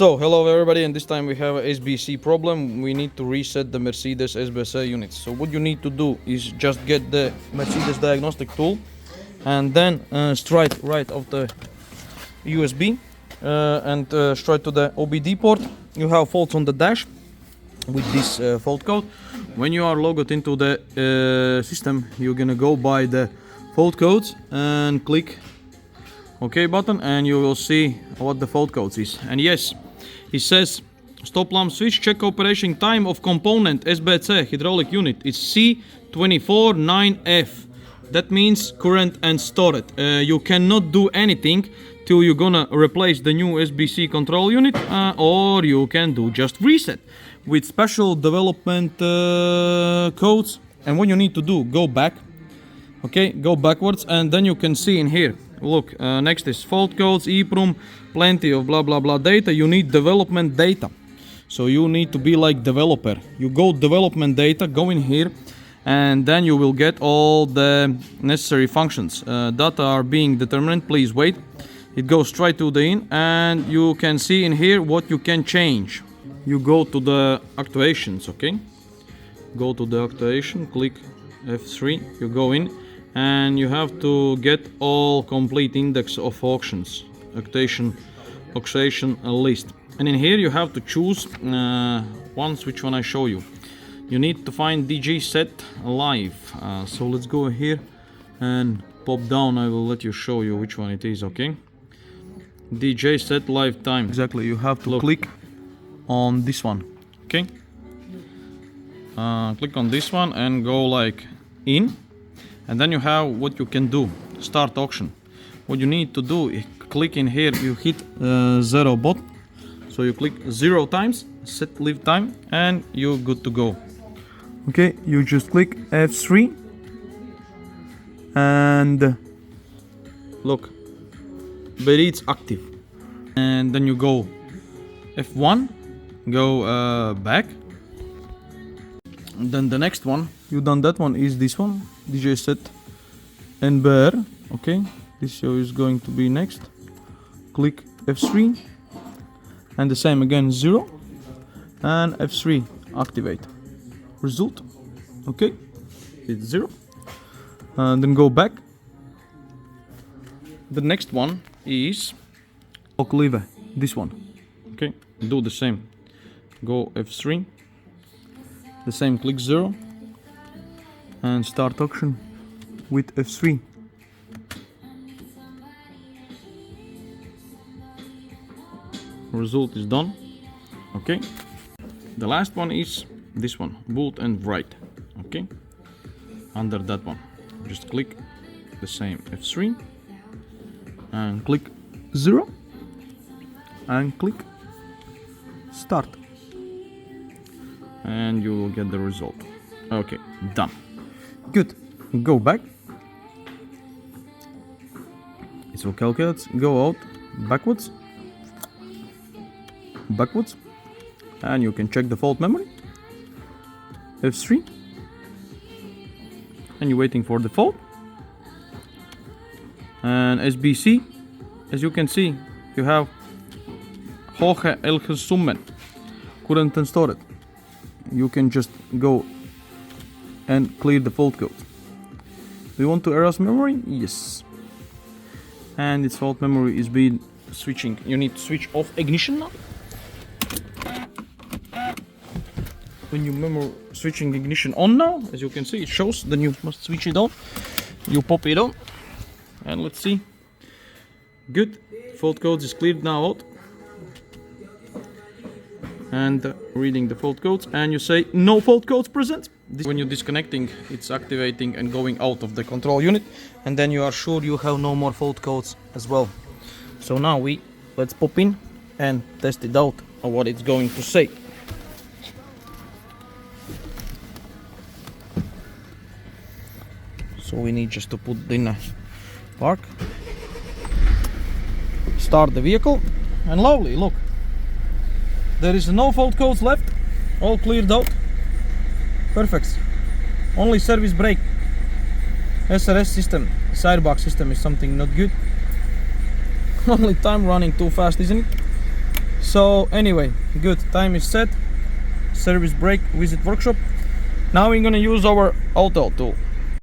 So, hello everybody, and this time we have a SBC problem. We need to reset the Mercedes SBC units. So what you need to do is just get the Mercedes diagnostic tool and then straight right of the USB and straight to the OBD port. You have faults on the dash with this fault code. When you are logged into the system, you're gonna go by the fault codes and click OK button, and you will see what the fault codes is. And yes, it says stop lamp switch check operation time of component SBC hydraulic unit is C249F. That means current and stored. You cannot do anything till you're gonna replace the new SBC control unit, or you can do just reset with special development codes. And what you need to do, go back, okay, go backwards, and then you can see in here, look, next is fault codes, EEPROM, plenty of blah blah blah data. You need development data, so you need to be like developer. You go development data, go in here, and then you will get all the necessary functions. Data are being determined, please wait. It goes straight to the in, and you can see in here what you can change. You go to the actuations, okay, go to the actuation, click F3, you go in, and you have to get all complete index of auctions, actuation list. And in here you have to choose which one I show you. You need to find DJ set live. So let's go here and pop down. I will let you show you which one it is, okay? DJ set live time. Exactly, you have to click on this one, okay? Click on this one and go like in. And then you have what you can do, start auction. What you need to do is click in here, you hit 0 bot. So you click 0 times, set live time, and you're good to go. Okay, you just click F3 and look, but it's active. And then you go F1, go back. And then the next one, you done that one, is this one, DJ set NBR, okay, this show is going to be next. Click F3 and the same again, 0 and F3, activate result, okay, it's 0, and then go back. The next one is lever, this one, okay, do the same, go F3, the same, click 0 and start auction with F3. Result is done, okay. The last one is this one, boot and write, okay. Under that one, just click the same F3 and click 0 and click start, and you will get the result. Okay, done. Good. Go back. It will calculate. Go out backwards, and you can check the fault memory. F3, and you're waiting for the fault. And SBC, as you can see, you have hoge elgesummen, current and stored. You can just go and clear the fault code. Do you want to erase memory? Yes. And its fault memory is being switching. You need to switch off ignition now. When you memory switching ignition on now, as you can see, it shows. Then you must switch it on. You pop it on, and let's see. Good. Fault code is cleared now out. And reading the fault codes, and you say no fault codes present. When you're disconnecting, it's activating and going out of the control unit, and then you are sure you have no more fault codes as well. So now let's pop in and test it out on what it's going to say. So we need just to put in a park, start the vehicle, and lovely, look. There is no fault codes left, all cleared out. Perfect. Only service brake. SRS system, sidebox system is something not good. Only time running too fast, isn't it? So anyway, good, time is set. Service brake visit workshop. Now we're gonna use our auto tool.